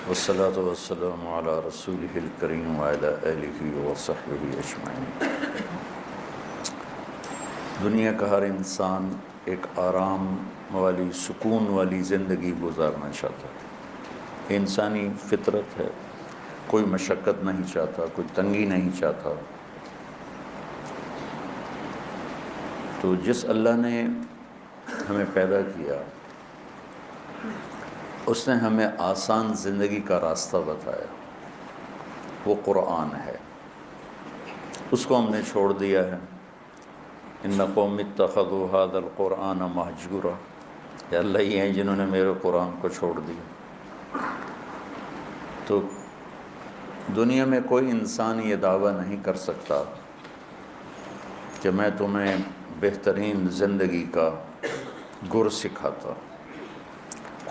والصلاة والسلام على رسوله الكريم وعلى آله وصحبه اجمعین۔ دنیا کا ہر انسان ایک آرام والی سکون والی زندگی گزارنا چاہتا ہے، یہ انسانی فطرت ہے۔ کوئی مشقت نہیں چاہتا، کوئی تنگی نہیں چاہتا۔ تو جس اللہ نے ہمیں پیدا کیا اس نے ہمیں آسان زندگی کا راستہ بتایا، وہ قرآن ہے۔ اس کو ہم نے چھوڑ دیا ہے۔ ان قوم اتخذوا هذا القرآن مہجورا، یا اللہ ہی ہیں جنہوں نے میرے قرآن کو چھوڑ دیا۔ تو دنیا میں کوئی انسان یہ دعویٰ نہیں کر سکتا کہ میں تمہیں بہترین زندگی کا گر سکھاتا۔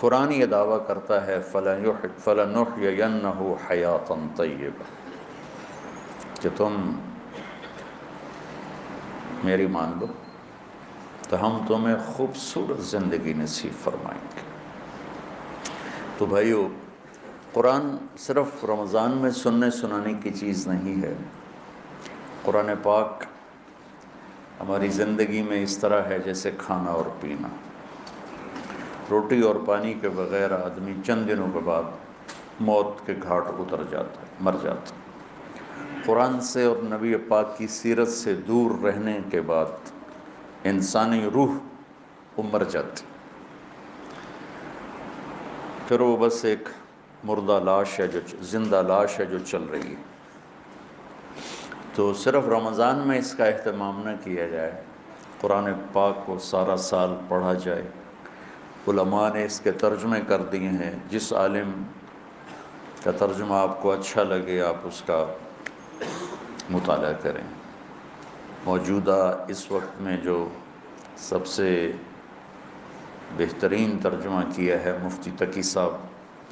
قرآن یہ دعویٰ کرتا ہے فَلَنُحْيِيَنَّهُ حَيَاةً طَيِّبَةً، کہ تم میری مان لو تو ہم تمہیں خوبصورت زندگی نصیب فرمائیں گے۔ تو بھائیو، قرآن صرف رمضان میں سننے سنانے کی چیز نہیں ہے۔ قرآن پاک ہماری زندگی میں اس طرح ہے جیسے کھانا اور پینا۔ روٹی اور پانی کے بغیر آدمی چند دنوں کے بعد موت کے گھاٹ اتر جاتا ہے، مر جاتا ہے۔ قرآن سے اور نبی پاک کی سیرت سے دور رہنے کے بعد انسانی روح مر جاتی، پھر وہ بس ایک مردہ لاش ہے، جو زندہ لاش ہے جو چل رہی ہے۔ تو صرف رمضان میں اس کا اہتمام نہ کیا جائے، قرآن پاک کو سارا سال پڑھا جائے۔ علماء نے اس کے ترجمے کر دیے ہیں، جس عالم کا ترجمہ آپ کو اچھا لگے آپ اس کا مطالعہ کریں۔ موجودہ اس وقت میں جو سب سے بہترین ترجمہ کیا ہے مفتی تقی صاحب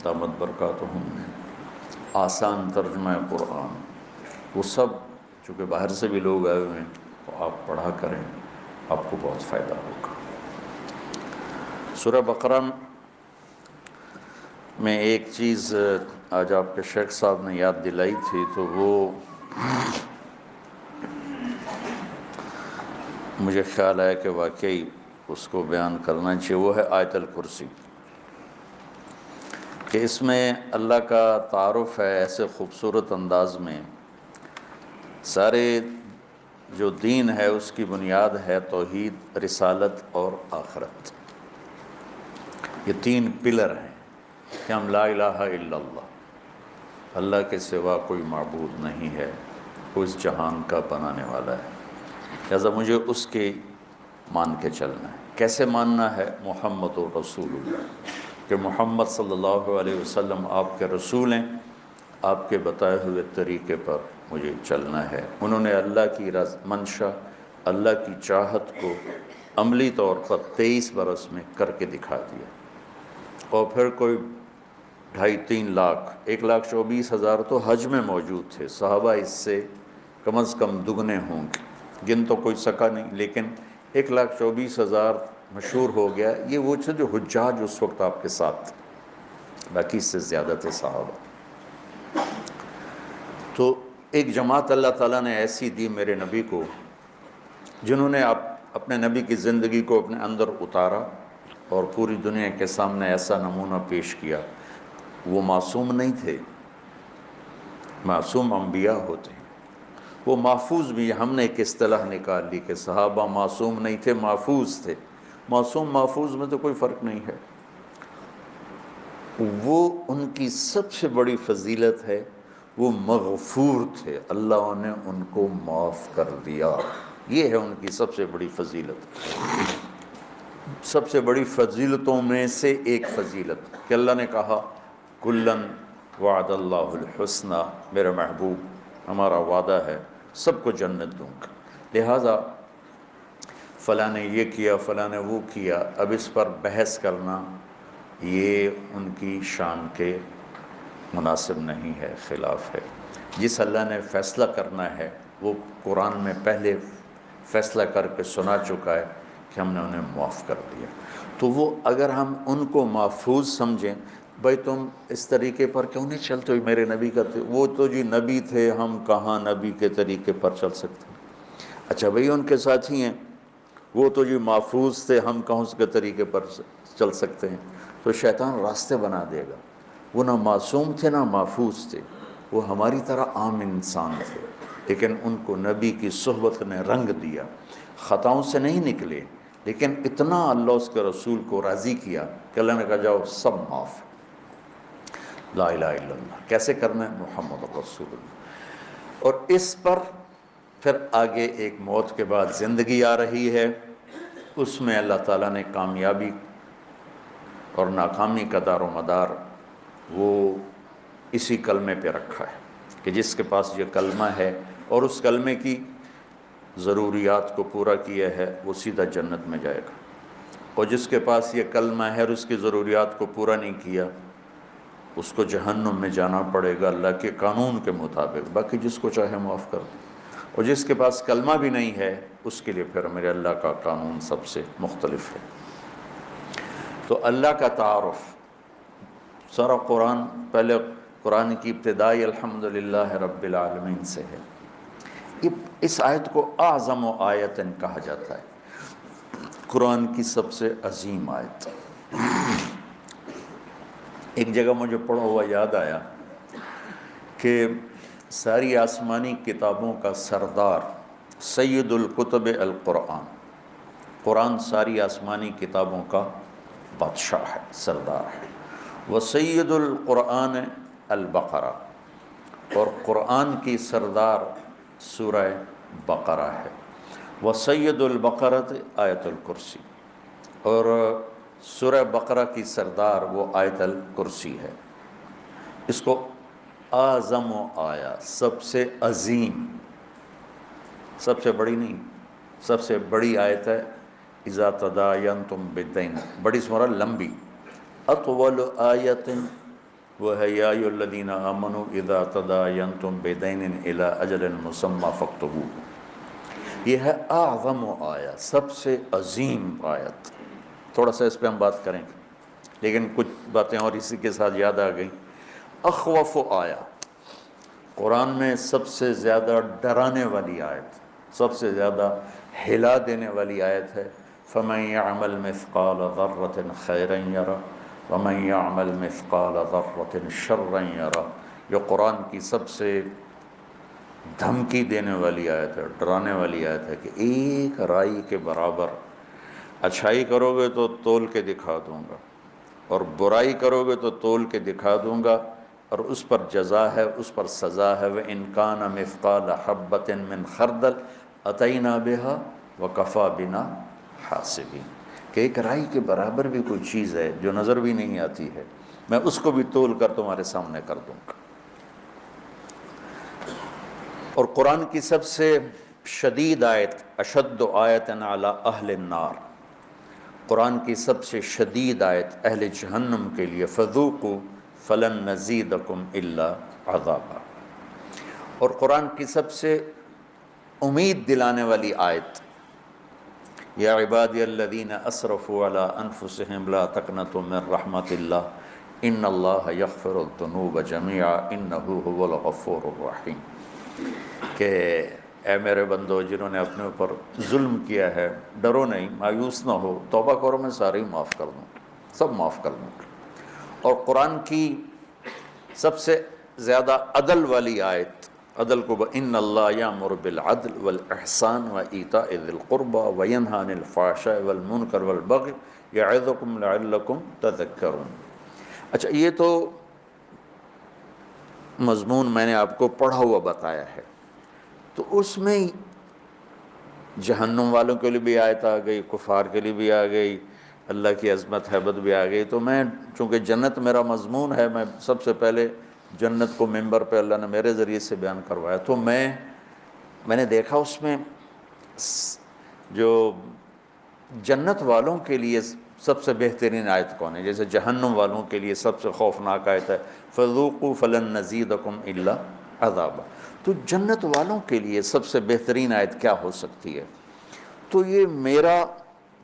دامت برکاتہم نے، آسان ترجمہ قرآن، وہ سب چونکہ باہر سے بھی لوگ آئے ہوئے ہیں تو آپ پڑھا کریں، آپ کو بہت فائدہ ہوگا۔ سورہ بقرہ میں ایک چیز آج آپ کے شیخ صاحب نے یاد دلائی تھی، تو وہ مجھے خیال آیا کہ واقعی اس کو بیان کرنا چاہیے۔ وہ ہے آیت الکرسی، کہ اس میں اللہ کا تعارف ہے ایسے خوبصورت انداز میں۔ سارے جو دین ہے اس کی بنیاد ہے توحید، رسالت اور آخرت۔ یہ تین پلر ہیں کہ ہم لا الہ الا اللہ، اللہ کے سوا کوئی معبود نہیں ہے، وہ اس جہان کا بنانے والا ہے، لہذا مجھے اس کے مان کے چلنا ہے۔ کیسے ماننا ہے؟ محمد رسول اللہ، کہ محمد صلی اللہ علیہ وسلم آپ کے رسول ہیں، آپ کے بتائے ہوئے طریقے پر مجھے چلنا ہے۔ انہوں نے اللہ کی منشا، اللہ کی چاہت کو عملی طور پر 23 برس میں کر کے دکھا دیا۔ اور پھر کوئی 2.5-3 لاکھ 1,24,000 تو حج میں موجود تھے، صحابہ اس سے کم از کم دگنے ہوں گے، گن تو کوئی سکا نہیں، لیکن 1,24,000 مشہور ہو گیا۔ یہ وہ تھے جو حجاج اس وقت آپ کے ساتھ تھے، باقی اس سے زیادہ تھے صحابہ۔ تو ایک جماعت اللہ تعالیٰ نے ایسی دی میرے نبی کو، جنہوں نے اپنے نبی کی زندگی کو اپنے اندر اتارا اور پوری دنیا کے سامنے ایسا نمونہ پیش کیا۔ وہ معصوم نہیں تھے، معصوم انبیاء ہوتے ہیں، وہ محفوظ بھی۔ ہم نے ایک اصطلاح نکال لی کہ صحابہ معصوم نہیں تھے، محفوظ تھے۔ معصوم محفوظ میں تو کوئی فرق نہیں ہے۔ وہ ان کی سب سے بڑی فضیلت ہے، وہ مغفور تھے، اللہ نے ان کو معاف کر دیا۔ یہ ہے ان کی سب سے بڑی فضیلت۔ سب سے بڑی فضیلتوں میں سے ایک فضیلت کہ اللہ نے کہا کلن وعد اللہ الحسنی، میرا محبوب ہمارا وعدہ ہے سب کو جنت دوں گا، لہٰذا فلاں نے یہ کیا فلاں نے وہ کیا، اب اس پر بحث کرنا یہ ان کی شان کے مناسب نہیں ہے، خلاف ہے۔ جس اللہ نے فیصلہ کرنا ہے وہ قرآن میں پہلے فیصلہ کر کے سنا چکا ہے کہ ہم نے انہیں معاف کر دیا۔ تو وہ اگر ہم ان کو محفوظ سمجھیں، بھائی تم اس طریقے پر کیوں نہیں چلتے ہو میرے نبی کا وہ تو جی نبی تھے، ہم کہاں نبی کے طریقے پر چل سکتے ہیں۔ اچھا بھئی ان کے ساتھی ہیں، وہ تو جی محفوظ تھے، ہم کہاں اس کے طریقے پر چل سکتے ہیں؟ تو شیطان راستے بنا دے گا۔ وہ نہ معصوم تھے نہ محفوظ تھے، وہ ہماری طرح عام انسان تھے، لیکن ان کو نبی کی صحبت نے رنگ دیا۔ خطاؤں سے نہیں نکلے، لیکن اتنا اللہ اس کے رسول کو راضی کیا کہ اللہ نے کہا جاؤ سب معاف، لا الہ الا اللہ۔ کیسے کرنا ہے؟ محمد رسول اللہ۔ اور اس پر پھر آگے ایک موت کے بعد زندگی آ رہی ہے، اس میں اللہ تعالیٰ نے کامیابی اور ناکامی کا دار و مدار وہ اسی کلمے پہ رکھا ہے کہ جس کے پاس یہ کلمہ ہے اور اس کلمے کی ضروریات کو پورا کیا ہے وہ سیدھا جنت میں جائے گا، اور جس کے پاس یہ کلمہ ہے اور اس کی ضروریات کو پورا نہیں کیا اس کو جہنم میں جانا پڑے گا اللہ کے قانون کے مطابق۔ باقی جس کو چاہے معاف کر دیں، اور جس کے پاس کلمہ بھی نہیں ہے اس کے لیے پھر میرے اللہ کا قانون سب سے مختلف ہے۔ تو اللہ کا تعارف سارا قرآن، پہلے قرآن کی ابتدائی الحمدللہ رب العالمین سے ہے۔ اس آیت کو اعظم آیت کہا جاتا ہے، قرآن کی سب سے عظیم آیت۔ ایک جگہ مجھے پڑھا ہوا یاد آیا کہ ساری آسمانی کتابوں کا سردار سید الکتب القرآن، قرآن ساری آسمانی کتابوں کا بادشاہ ہے، سردار ہے۔ وسید القرآن البقرہ، اور قرآن کی سردار سورہ بقرہ ہے۔ وسید البقرۃ آیت الکرسی، اور سورہ بقرہ کی سردار وہ آیت الکرسی ہے۔ اس کو اعظم آیا، سب سے عظیم، سب سے بڑی نہیں، سب سے بڑی آیت ہے اذا تداینتم بدین، بڑی سورہ لمبی۔ اطول آیت وہ ہے یا ایھا الذین آمنوا اذا تداینتم بدین الی اجل مسمی فاکتبوہ۔ یہ ہے اعظم آیا، سب سے عظیم آیت۔ تھوڑا سا اس پہ ہم بات کریں گے، لیکن کچھ باتیں اور اسی کے ساتھ یاد آ گئیں۔ اخوف آیا، قرآن میں سب سے زیادہ ڈرانے والی آیت، سب سے زیادہ ہلا دینے والی آیت ہے فَمَن يَعْمَلْ مِثْقَالَ ذَرَّةٍ خَيْرًا يَرَهُ وَمَن يَعْمَلْ مِثْقَالَ ذَرَّةٍ شَرًّا يَرَهُ۔ یہ قرآن کی سب سے دھمکی دینے والی آیت ہے، ڈرانے والی آیت ہے کہ ایک رائی کے برابر اچھائی کرو گے تو تول کے دکھا دوں گا، اور برائی کرو گے تو تول کے دکھا دوں گا، اور اس پر جزا ہے، اس پر سزا ہے۔ وَإِن كَانَ مِثْقَالَ حَبَّةٍ مِّنْ خَرْدَلٍ أَتَيْنَا بِهَا وَكَفَى بِنَا حَاسِبِينَ، کہ ایک رائی کے برابر بھی کوئی چیز ہے جو نظر بھی نہیں آتی ہے، میں اس کو بھی تول کر تمہارے سامنے کر دوں گا۔ اور قرآن کی سب سے شدید آیت، اشد آیت علی اہل النار، قرآن کی سب سے شدید آیت اہل جہنم کے لیے فذوقوا فلن نزیدکم الا عذابا۔ اور قرآن کی سب سے امید دلانے والی آیت یا عبادی الذین اسرفوا علی انفسہم لا تقنطوا من رحمت اللہ ان اللہ یغفر الذنوب جميعا انہ هو الغفور الرحیم، کہ اے میرے بندو جنہوں نے اپنے اوپر ظلم کیا ہے، ڈرو نہیں، مایوس نہ ہو، توبہ کرو، میں سارے ہی معاف کر دوں، سب معاف کر دوں۔ اور قرآن کی سب سے زیادہ عدل والی آیت، عدل کو ان اللہ یامر بالعدل والاحسان وایتاء ذی القربى وینہی عن الفحشاء والمنکر والبغی یعظکم لعلکم تذکرون۔ اچھا، یہ تو مضمون میں نے آپ کو پڑھا ہوا بتایا ہے، تو اس میں جہنم والوں کے لیے بھی آیت آ گئی، کفار کے لیے بھی آ گئی، اللہ کی عظمت ہیبت بھی آ گئی۔ تو میں چونکہ جنت میرا مضمون ہے، میں سب سے پہلے جنت کو ممبر پہ اللہ نے میرے ذریعے سے بیان کروایا، تو میں نے دیکھا اس میں جو جنت والوں کے لیے سب سے بہترین آیت کون ہے؟ جیسے جہنم والوں کے لیے سب سے خوفناک آیت ہے فَذُوقُوا فَلَن نَزِيدَكُمْ إِلَّا عَذَابًا۔ تو جنت والوں کے لیے سب سے بہترین آیت کیا ہو سکتی ہے؟ تو یہ میرا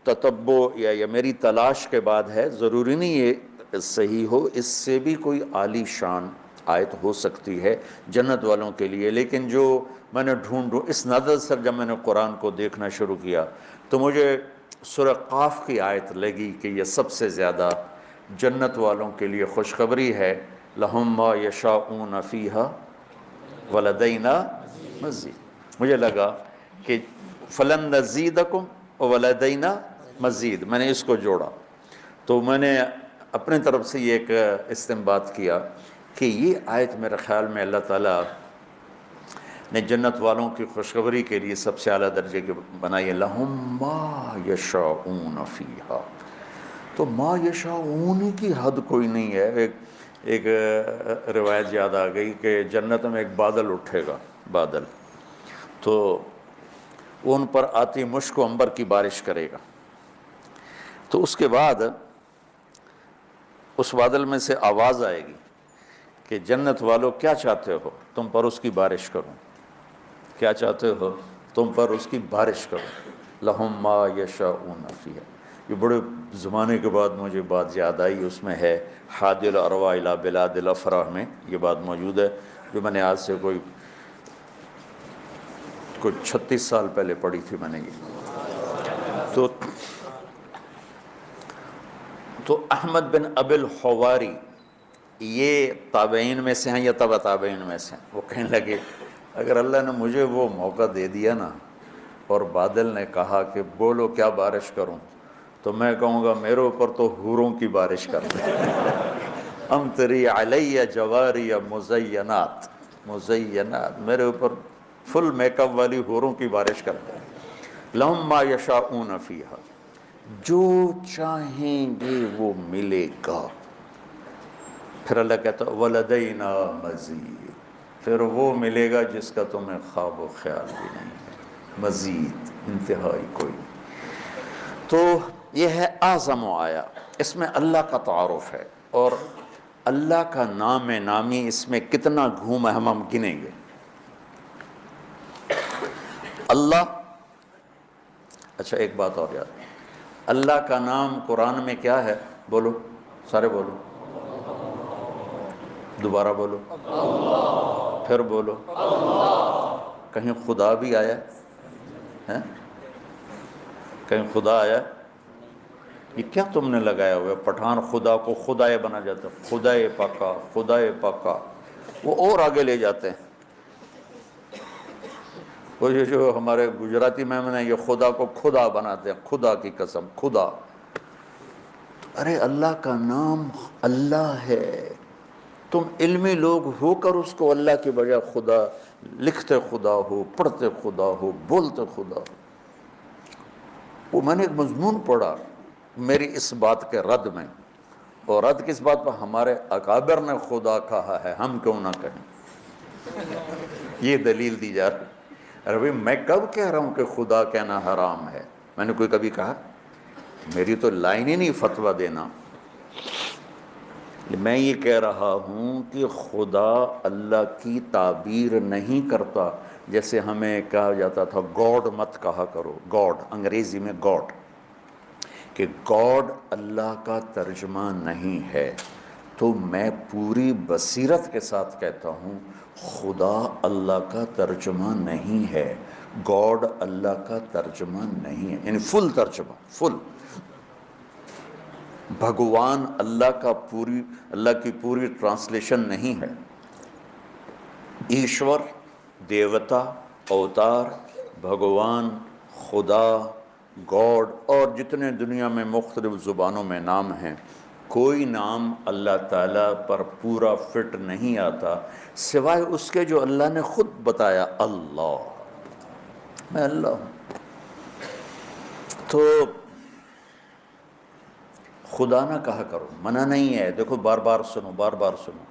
تتبع یا میری تلاش کے بعد ہے، ضروری نہیں یہ صحیح ہو، اس سے بھی کوئی عالی شان آیت ہو سکتی ہے جنت والوں کے لیے، لیکن جو میں نے ڈھونڈوں اس نظر سے جب میں نے قرآن کو دیکھنا شروع کیا تو مجھے سورہ قاف کی آیت لگی کہ یہ سب سے زیادہ جنت والوں کے لیے خوشخبری ہے، لَهُم مَّا يَشَاءُونَ فِيهَا وَلَدَيْنَا مَزِيدٌ۔ مجھے لگا کہ فَلَن نَّزِيدَكُمْ وَلَدَيْنَا مزید، میں نے اس کو جوڑا تو میں نے اپنے طرف سے یہ ایک استنباط کیا کہ یہ آیت میرے خیال میں اللہ تعالیٰ نے جنت والوں کی خوشخبری کے لیے سب سے اعلیٰ درجے کی بنائی ہے، لَهُم مَّا يَشَاءُونَ فِيهَا۔ تو ما یشاءون کی حد کوئی نہیں ہے۔ ایک روایت یاد آ گئی کہ جنت میں ایک بادل اٹھے گا، بادل، تو وہ ان پر آتی مشک و عنبر کی بارش کرے گا، تو اس کے بعد اس بادل میں سے آواز آئے گی کہ جنت والو کیا چاہتے ہو، تم پر اس کی بارش کروں، کیا چاہتے ہو تم پر اس کی بارش کروں، لَهُم مَّا يَشَاءُونَ فِيهَا۔ یہ بڑے زمانے کے بعد مجھے بات یاد آئی، اس میں ہے حادی الارواح الی بلاد الافراح میں یہ بات موجود ہے، جو میں نے آج سے کوئی 36 سال پہلے پڑھی تھی میں نے یہ۔ تو احمد بن ابی الحواری یہ تابعین میں سے ہیں یا تبع تابعین میں سے ہیں، وہ کہنے لگے اگر اللہ نے مجھے وہ موقع دے دیا نا اور بادل نے کہا کہ بولو کیا بارش کروں، تو میں کہوں گا میرے اوپر تو حوروں کی بارش کر دیں، امطری علی جواری مزینات، میرے اوپر فل میک اپ والی حوروں کی بارش کر دیں، لَهُم مَّا يَشَاءُونَ فِيهَا، جو چاہیں گے وہ ملے گا۔ پھر اللہ کہتا ہے وَلَدَيْنَا مَزِيدٌ، پھر وہ ملے گا جس کا تمہیں خواب و خیال بھی نہیں ہے، مزید، انتہائی کوئی۔ تو یہ ہے اعظم آیا، اس میں اللہ کا تعارف ہے، اور اللہ کا نام نامی اس میں کتنا گھوم ہے ہم گنیں گے۔ اللہ، اچھا ایک بات اور یاد، اللہ کا نام قرآن میں کیا ہے؟ بولو سارے بولو، دوبارہ بولو، پھر بولو، کہیں خدا بھی آیا ہے؟ کہیں خدا آیا؟ یہ کیا تم نے لگایا ہوا ہے؟ پٹھان خدا کو خدائے بنا جاتا ہے، خدائے پاکا، خدائے پاکا، وہ اور آگے لے جاتے ہیں۔ وہ جو ہمارے گجراتی میں نے یہ خدا کو خدا بناتے ہیں، خدا کی قسم، خدا۔ ارے اللہ کا نام اللہ ہے، تم علمی لوگ ہو کر اس کو اللہ کے بجائے خدا لکھتے، خدا ہو، پڑھتے خدا ہو، بولتے خدا ہو۔ وہ میں نے ایک مضمون پڑھا میری اس بات کے رد میں، اور رد کس بات پر؟ ہمارے اکابر نے خدا کہا ہے، ہم کیوں نہ کہیں؟ یہ دلیل دی جا رہی۔ ارے بھائی میں کب کہہ رہا ہوں کہ خدا کہنا حرام ہے؟ میں نے کوئی کبھی کہا؟ میری تو لائن ہی نہیں فتویٰ دینا۔ میں یہ کہہ رہا ہوں کہ خدا اللہ کی تعبیر نہیں کرتا، جیسے ہمیں کہا جاتا تھا گاڈ مت کہا کرو، گاڈ انگریزی میں گاڈ، کہ گاڈ اللہ کا ترجمہ نہیں ہے۔ تو میں پوری بصیرت کے ساتھ کہتا ہوں خدا اللہ کا ترجمہ نہیں ہے، گاڈ اللہ کا ترجمہ نہیں ہے، یعنی فل ترجمہ، فل بھگوان اللہ کی پوری ٹرانسلیشن نہیں ہے۔ ایشور، دیوتا، اوتار، بھگوان، خدا، گاڈ، اور جتنے دنیا میں مختلف زبانوں میں نام ہیں، کوئی نام اللہ تعالیٰ پر پورا فٹ نہیں آتا سوائے اس کے جو اللہ نے خود بتایا، اللہ، میں اللہ ہوں۔ تو خدا نہ کہا کرو، منع نہیں ہے، دیکھو بار بار سنو، بار بار سنو،